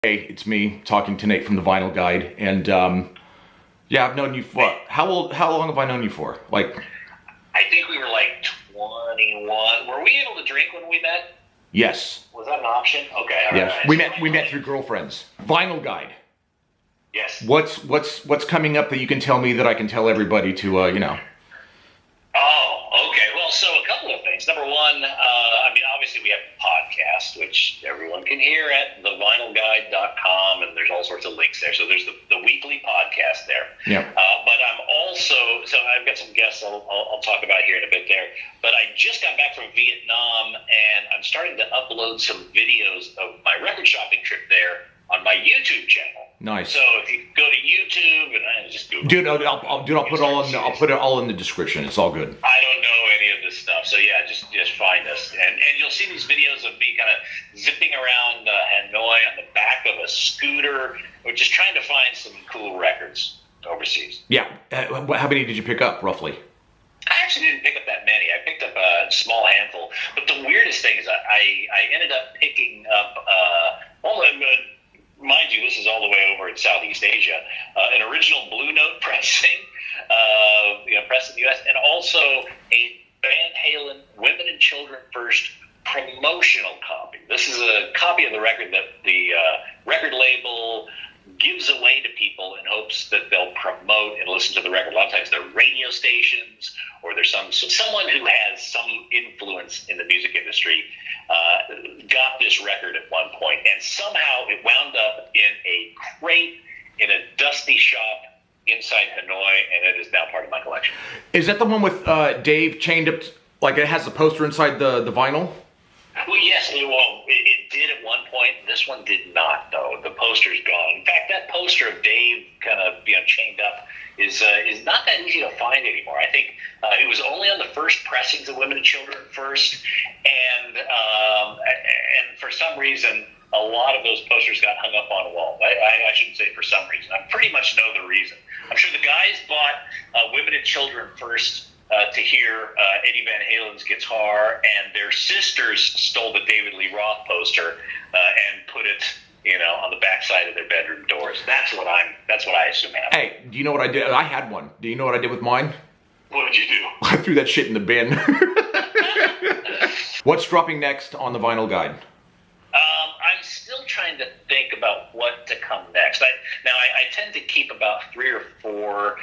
Hey, it's me talking to Nate from the Vinyl Guide, and yeah, I've known you for how long have I known you for? I think we were like 21. Were we able to drink when we met? Yes. Was that an option? Okay. All yes. Right. We met through girlfriends. Vinyl Guide. Yes. What's coming up that you can tell me that I can tell everybody to Oh, okay. Well, so a couple of things. Number one, obviously we have a podcast, which everyone can hear at thevinylguide.com, and there's all sorts of links there. So there's the weekly podcast there. Yeah. But I'm also, so I've got some guests I'll talk about here in a bit there. But I just got back from Vietnam, and I'm starting to upload some videos of my record shopping trip there on my YouTube channel. Nice. So if you go to YouTube and I just Google, I'll put it all in the description. It's all good. I don't know any of this stuff, so yeah, just find us, and you'll see these videos of me kind of zipping around Hanoi on the back of a scooter. We're just trying to find some cool records overseas. Yeah. How many did you pick up roughly? I actually didn't pick up that many. I picked up a small handful, but the weirdest thing is I ended up picking up mind you, this is all the way over in Southeast Asia, an original Blue Note pressing, pressed in the U.S., and also a Van Halen Women and Children First promotional copy. This is a copy of the record that the record label gives away to people in hopes that they'll promote and listen to the record. A lot of times they're radio stations, or there's someone who has some influence in the music industry got this record at one point, and somehow it wound up in a crate in a dusty shop inside Hanoi, and it is now part of my collection. Is that the one with Dave chained up, like it has a poster inside the vinyl? Well, yes. It did at one point. This one did not, though. The poster's gone. In fact, that poster of Dave kind of chained up is not that easy to find anymore. I think it was only on the first pressings of Women and Children First, and for some reason, a lot of those posters got hung up on a wall. I shouldn't say for some reason. I pretty much know the reason. I'm sure the guys bought Women and Children First to hear Eddie Van Halen's guitar, and their sisters stole the David Lee Roth poster and put it, on the backside of their bedroom doors. That's what I assume happened. Hey, do you know what I did? I had one. Do you know what I did with mine? What did you do? I threw that shit in the bin. What's dropping next on the Vinyl Guide? I'm still trying to think about what to come next. I tend to keep about 3 or 4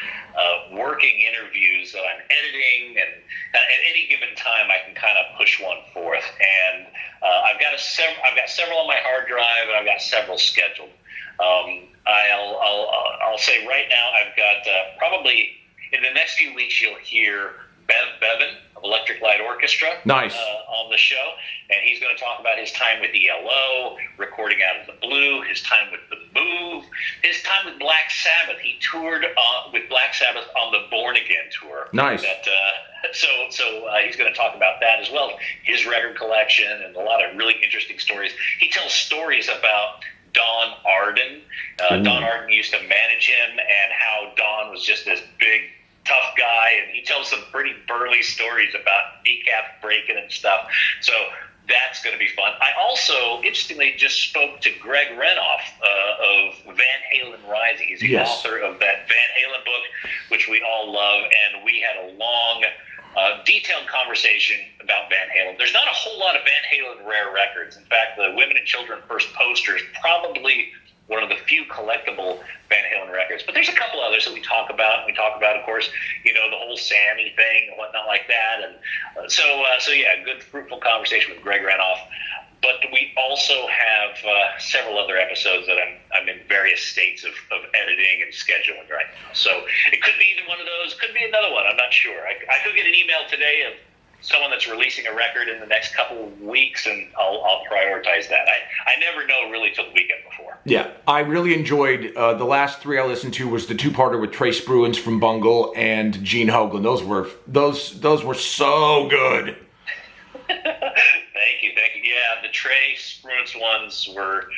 working interviews that I'm editing, and at any given time I can kind of push one forth. And I've got several on my hard drive, and I've got several scheduled. I'll say right now I've got probably in the next few weeks you'll hear Bev Bevan of Electric Light Orchestra. Nice. On the show, and he's going to talk about his time with ELO, recording Out of the Blue, his time with The Move, his time with Black Sabbath. He toured with Black Sabbath on the Born Again tour. Nice. So he's going to talk about that as well, his record collection, and a lot of really interesting stories. He tells stories about Don Arden. Don Arden used to manage him, and how Don was just this big, tough guy, and he tells some pretty burly stories about kneecap breaking and stuff. So that's going to be fun. I also, interestingly, just spoke to Greg Renoff of Van Halen Rising. He's the author of that Van Halen book, which we all love, and we had a long, detailed conversation about Van Halen. There's not a whole lot of Van Halen rare records. In fact, the Women and Children First poster is probably one of the few collectible Van Halen records. But there's a couple others that we talk about. We talk about, of course, the whole Sammy thing and whatnot like that. And so yeah, good, fruitful conversation with Greg Renoff. But we also have several other episodes that I'm in various states of editing and scheduling right now. So it could be either one of those, could be another one. I'm not sure. I could get an email today of someone that's releasing a record in the next couple of weeks, and I'll prioritize that. I never know really till the weekend before. Yeah, I really enjoyed the last 3 I listened to was the 2-parter with Trace Bruins from Bungle and Gene Hoglan. Those were so good. Thank you. Yeah, the Trace Bruins ones were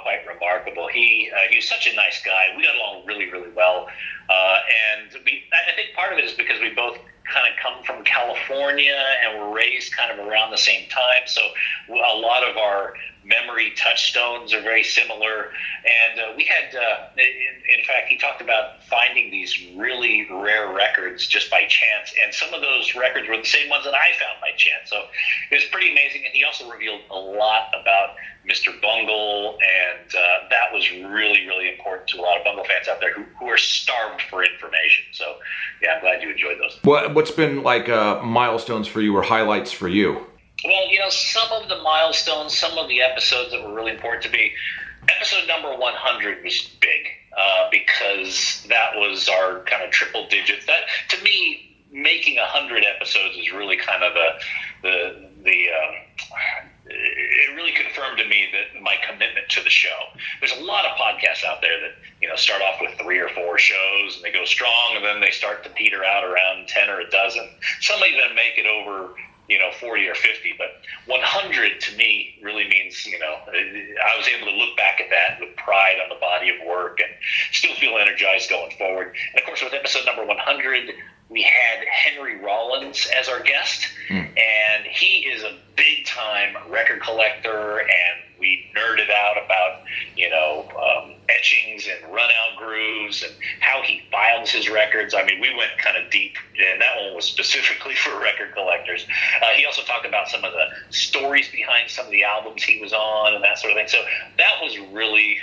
quite remarkable. He was such a nice guy. We got along really, really well, and I think part of it is because we both kind of come from California and were raised kind of around the same time. So a lot of our memory touchstones are very similar. And we had, in fact, he talked about finding these really rare records just by chance. And some of those records were the same ones that I found by chance. So it was pretty amazing. And he also revealed a lot about Mr. Bungle. And that was really, really important to a lot of Bungle fans out there who are starved for information. So, yeah, I'm glad you enjoyed those. What's been like milestones for you or highlights for you? Well, some of the milestones, some of the episodes that were really important to me. Episode number 100 was big because that was our kind of triple digits. That, to me, making 100 episodes is really kind of it really confirmed to me that my commitment to the show. There's a lot of podcasts out there that start off with 3 or 4 shows and they go strong, and then they start to peter out around 10 or a dozen. Some even make it over 40 or 50, but 100 to me really means, I was able to look back at that with pride on the body of work and still feel energized going forward. And of course, with episode number 100, we had Henry Rollins as our guest, and he is a big-time record collector, and we nerded out about, etchings and run-out grooves and how he files his records. I mean, we went kind of deep, and that one was specifically for record collectors. He also talked about some of the stories behind some of the albums he was on and that sort of thing. So that was really,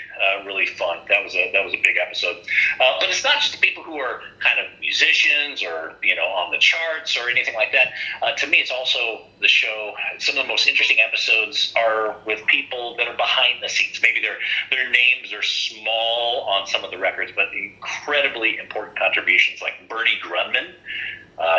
really fun. That was a big episode. But it's not just the people who are kind of musicians or, on the charts or anything like that. To me, it's also the show. Some of the most interesting episodes are with people that are behind the scenes. Maybe their names are small on some of the records, but incredibly important contributions, like Bernie Grunman.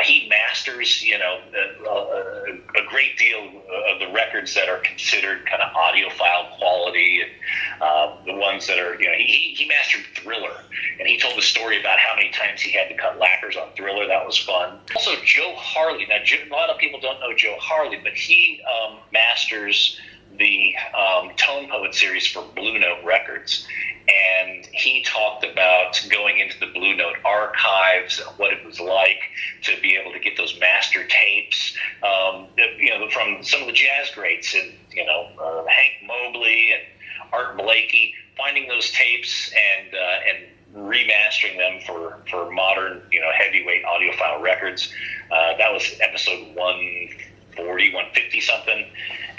He masters, a great deal of the records that are considered kind of audiophile quality, and the ones that are, he mastered Thriller, and he told the story about how many times he had to cut lacquers on Thriller. That was fun. Also, Joe Harley. Now, a lot of people don't know Joe Harley, but he masters the Tone Poet series for Blue Note Records. And he talked about going into the Blue Note archives and what it was like to be able to get those master tapes, from some of the jazz greats, and Hank Mobley and Art Blakey, finding those tapes and remastering them for modern, heavyweight audiophile records. That was episode 140, 150 something.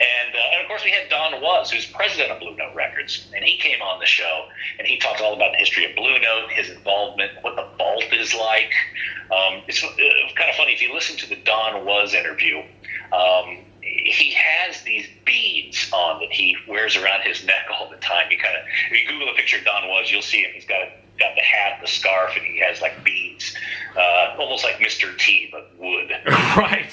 And of course, we had Don Was, who's president of Blue Note Records, and he came on the show, and he talked all about the history of Blue Note, his involvement, what the vault is like. It's kind of funny, if you listen to the Don Was interview, he has these beads on that he wears around his neck all the time. If you Google a picture of Don Was, you'll see him. He's got the hat, the scarf, and he has like beads, almost like Mr. T, but wood. Right.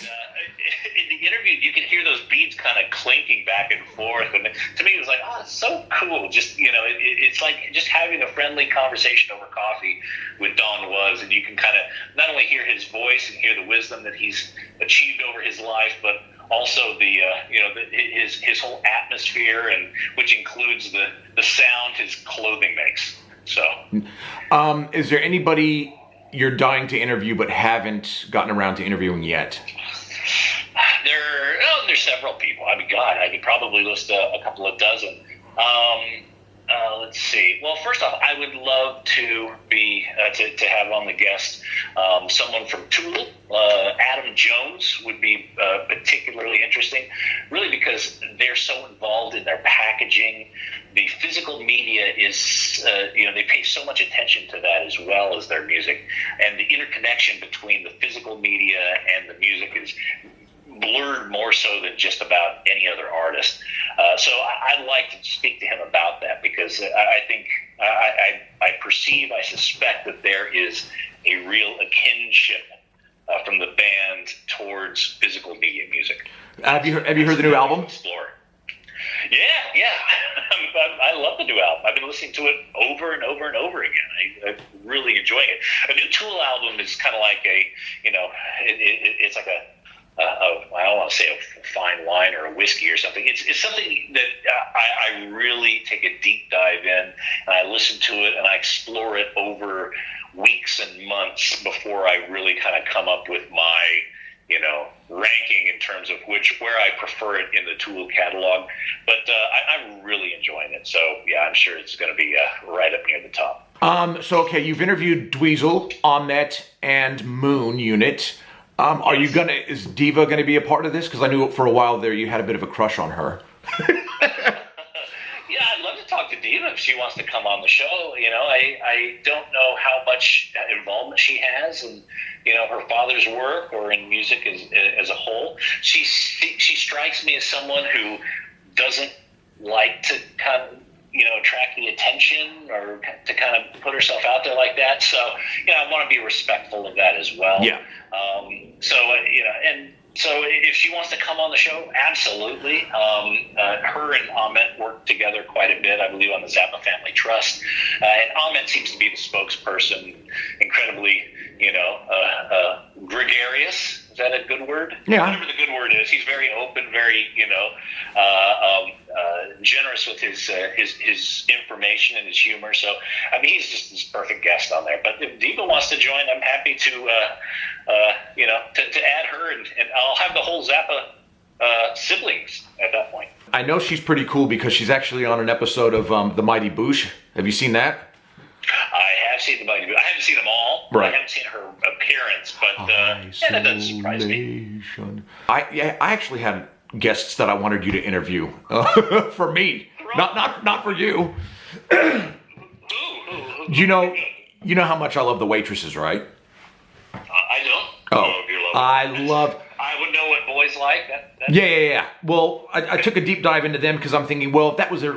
In the interview, you can hear those beads kind of clinking back and forth, and to me, it was like, oh, it's so cool. Just it's like just having a friendly conversation over coffee with Don Was, and you can kind of not only hear his voice and hear the wisdom that he's achieved over his life, but also his whole atmosphere, and which includes the sound his clothing makes. So, is there anybody you're dying to interview but haven't gotten around to interviewing yet? There's several people. I mean, God, I could probably list a couple of dozen. Let's see. Well, first off, I would love to be to have on the guest someone from Tool. Adam Jones would be particularly interesting, really, because they're so involved in their packaging. The physical media is, they pay so much attention to that as well as their music, and the interconnection between the physical media and the music is blurred more so than just about any other artist. So I'd like to speak to him about that, because I think I suspect that there is a real kinship from the band towards physical media music. Have you heard the new album? Explore. Yeah. I love the new album. I've been listening to it over and over and over again. I'm really enjoying it. A new Tool album is kind of like it's like I don't want to say a fine wine or a whiskey or something. It's something that I really take a deep dive in, and I listen to it and I explore it over weeks and months before I really kind of come up with my, ranking in terms of where I prefer it in the Tool catalog. But I'm really enjoying it. So yeah, I'm sure it's going to be right up near the top. Okay, you've interviewed Dweezil, Ahmet, and Moon Unit. Is Diva gonna be a part of this? Because I knew for a while there you had a bit of a crush on her. Yeah, I'd love to talk to Diva if she wants to come on the show. I don't know how much involvement she has in, her father's work or in music as a whole. She strikes me as someone who doesn't like to kind of, attract the attention or to kind of put herself out there like that. So, I want to be respectful of that as well. Yeah. So if she wants to come on the show, absolutely. Her and Ahmet work together quite a bit, I believe, on the Zappa Family Trust. And Ahmet seems to be the spokesperson, incredibly, gregarious. Is that a good word? Yeah. Whatever the good word is. He's very open, very, generous with his information and his humor. So, he's just this perfect guest on there. But if Diva wants to join, I'm happy to add her, and I'll have the whole Zappa siblings at that point. I know she's pretty cool because she's actually on an episode of The Mighty Boosh. Have you seen that? I have seen the Mighty Boosh. I haven't seen them all. Right. I haven't seen her appearance, but that doesn't surprise me. I actually had guests that I wanted you to interview for me, not for you. You know how much I love The Waitresses, right? I don't. Oh, I would know what boys like. Yeah. Well, I took a deep dive into them because I'm thinking, well, if that was their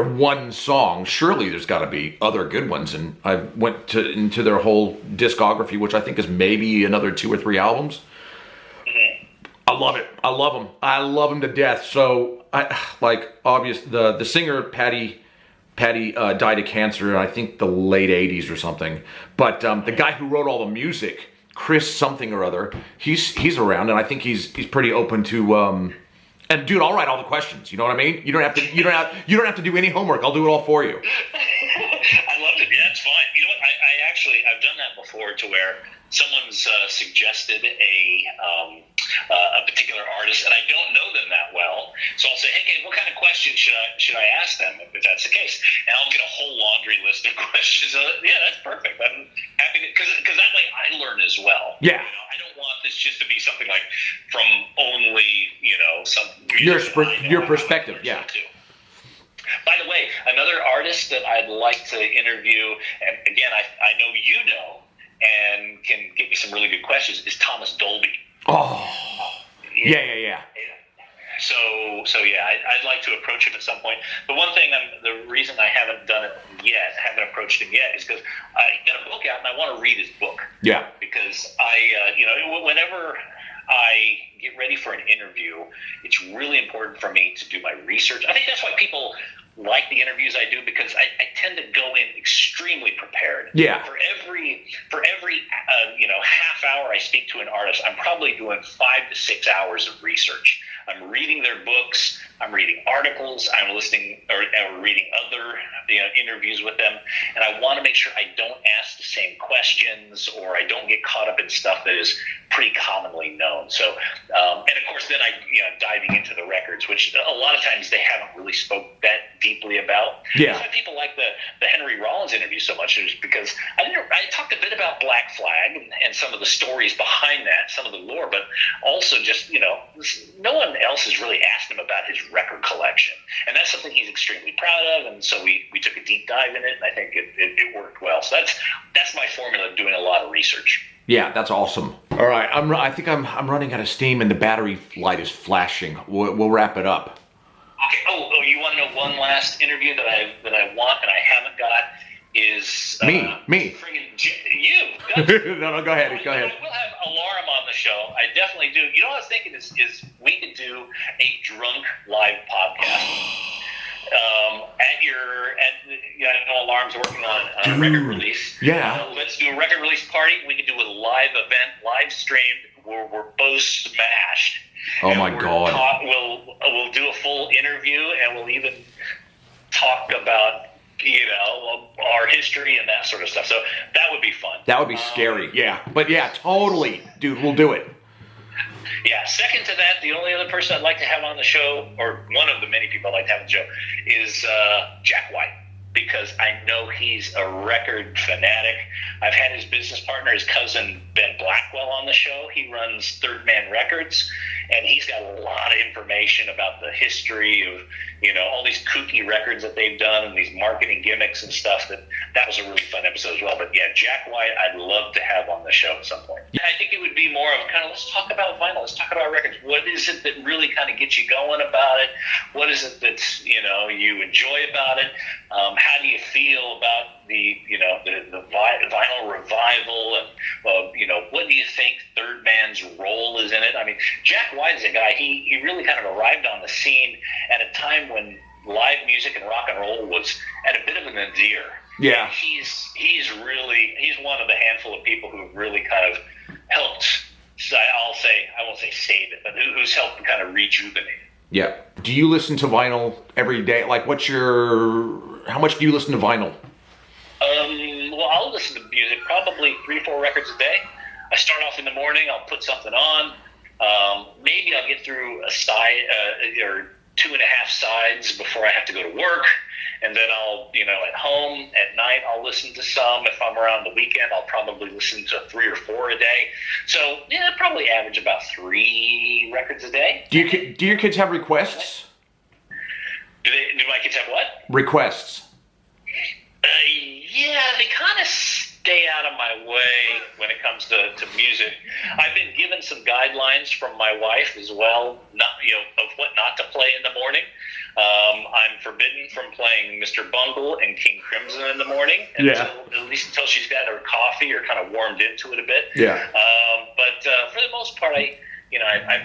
one song, surely there's got to be other good ones. And I went into their whole discography, which I think is maybe another 2 or 3 albums. Mm-hmm. I love it. I love them. I love them to death. So the singer Patty died of cancer in, I think, the late 80s or something. But the guy who wrote all the music, Chris something or other, he's around, and I think he's pretty open to. And dude, I'll write all the questions. You know what I mean? You don't have to do any homework. I'll do it all for you. I love it. Yeah, it's fine. You know what? I've done that before, to where someone's suggested a particular artist, and I don't know them that well. So I'll say, hey, what kind of questions should I ask them if that's the case? And I'll get a whole laundry list of questions. Yeah, that's perfect. I'm happy because that way I learn as well. Yeah. I don't want this just to be something like from only some your perspective. Yeah. Too. By the way, another artist that I'd like to interview, and again, I know and can give me some really good questions, is Thomas Dolby. Oh, yeah. So yeah, I'd like to approach him at some point. But one thing, the reason I haven't done it yet, haven't approached him yet, is because I got a book out and I want to read his book. Yeah. Because whenever I get ready for an interview, it's really important for me to do my research. I think that's why people like the interviews I do, because I tend to go in extremely prepared. Yeah. For every half hour I speak to an artist, I'm probably doing 5 to 6 hours of research. I'm reading their books. I'm reading articles. I'm listening or reading other interviews with them, and I want to make sure I don't ask the same questions or I don't get caught up in stuff that is pretty commonly known. So, and of course, then diving into the records, which a lot of times they haven't really spoke that deeply about. Yeah. That's why people like the Henry Rollins interview so much, is because I talked a bit about Black Flag and some of the stories behind that, some of the lore, but also just no one else has really asked him about his record collection, and that's something he's extremely proud of. And so we took a deep dive in it, and I think it worked well. So that's my formula, doing a lot of research. Yeah, that's awesome. All right, I think I'm running out of steam, and the battery light is flashing. We'll wrap it up. Okay. Oh, you want to know one last interview that I want and I haven't got is me. You. No, go ahead. Go ahead. We'll have Alarm on the show. I definitely do. You know what I was thinking is we could do a drunk live podcast. I know Alarm's working on a record release. Yeah. Let's do a record release party. We could do a live event, live streamed we're both smashed. Oh my God. We'll do a full interview, and we'll even talk about our history and that sort of stuff. So that would be fun. That would be scary. Yeah, but yeah, totally, dude. We'll do it. Yeah. Second to that, the only other person I'd like to have on the show, or one of the many people I'd like to have on the show, is Jack White. Because I know he's a record fanatic. I've had his business partner, his cousin Ben Blackwell, on the show. He runs Third Man Records, and he's got a lot of information about the history of, all these kooky records that they've done and these marketing gimmicks and stuff. That was a really fun episode as well. But yeah, Jack White, I'd love to have on the show at some point. I think it would be more of kind of, let's talk about vinyl, let's talk about records. What is it that really kind of gets you going about it? What is it that you enjoy about it? How do you feel about the vinyl revival, and what do you think Third Man's role is in it? I mean, Jack White is a guy, he really kind of arrived on the scene at a time when live music and rock and roll was at a bit of a nadir. Yeah. And he's one of the handful of people who really kind of helped, I won't say save it, but who's helped kind of rejuvenate it. Yeah. Do you listen to vinyl every day? Like, how much do you listen to vinyl? Well, I'll listen to music probably 3-4 records a day. I start off in the morning, I'll put something on. Maybe I'll get through a side or 2.5 sides before I have to go to work. And then I'll, at home at night, I'll listen to some. If I'm around the weekend, I'll probably listen to 3 or 4 a day. So, yeah, probably average about 3 records a day. Do your kids have requests? Do my kids have what? Requests. Yeah, they kind of stay out of my way when it comes to music. I've been given some guidelines from my wife as well, of what not to play in the morning. I'm forbidden from playing Mr. Bungle and King Crimson in the morning, at least until she's got her coffee or kind of warmed into it a bit. Yeah. But for the most part, I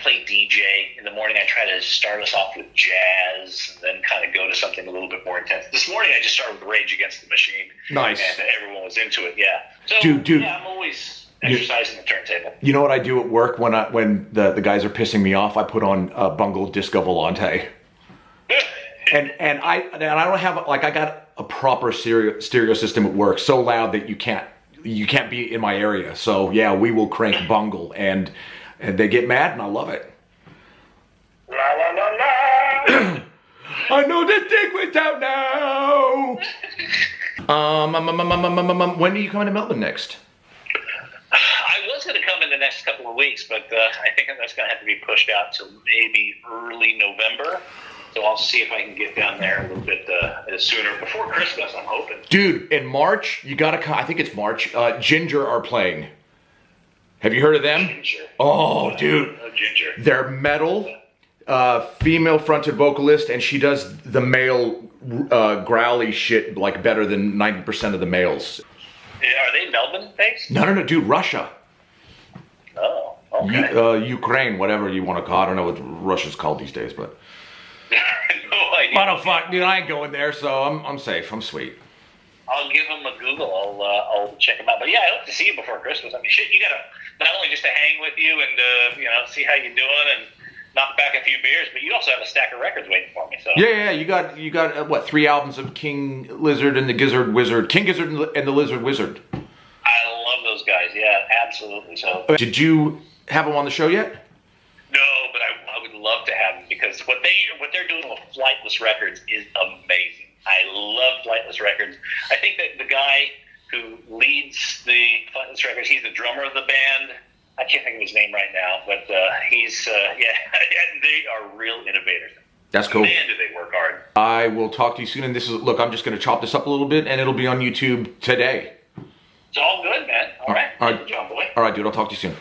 play DJ in the morning. I try to start us off with jazz and then kind of go to something a little bit more intense. This morning I just started with Rage Against the Machine. Nice. And everyone was into it, yeah. So, dude. Yeah, I'm always exercising the turntable. You know what I do at work when the guys are pissing me off? I put on Bungle Disco Volante. and I don't have, I got a proper stereo system at work, so loud that you can't be in my area. So yeah, we will crank Bungle, and they get mad, and I love it. La la la la. I know the dick without now. When are you coming to Melbourne next? I was going to come in the next couple of weeks, but I think that's going to have to be pushed out to maybe early November. So I'll see if I can get down there a little bit sooner, before Christmas, I'm hoping. Dude, in March, you got to come. I think it's March. Ginger are playing. Have you heard of them? Ginger. Oh, dude. Ginger. They're metal, female-fronted vocalist, and she does the male growly shit like better than 90% of the males. Are they Melbourne-based? No, dude, Russia. Oh, okay. Ukraine, whatever you want to call it. I don't know what Russia's called these days, but... No idea. What the fuck, dude, I ain't going there, so I'm safe. I'm sweet. I'll give them a Google. I'll check them out. But yeah, I hope to see you before Christmas. I mean, shit, you gotta not only just to hang with you and see how you're doing and knock back a few beers, but you also have a stack of records waiting for me. So yeah, you got what, 3 albums of King Lizard and the Gizzard Wizard, King Gizzard and the Lizard Wizard. I love those guys. Yeah, absolutely. So did you have them on the show yet? No, but I would love to have them, because what they're doing with Flightless Records is amazing. I love Flightless Records. I think that the guy who leads the Flightless Records, he's the drummer of the band. I can't think of his name right now, but he's they are real innovators. That's cool. Man, do they work hard. I will talk to you soon. And look, I'm just going to chop this up a little bit, and it'll be on YouTube today. It's all good, man. All right. Good job, boy. All right, dude. I'll talk to you soon.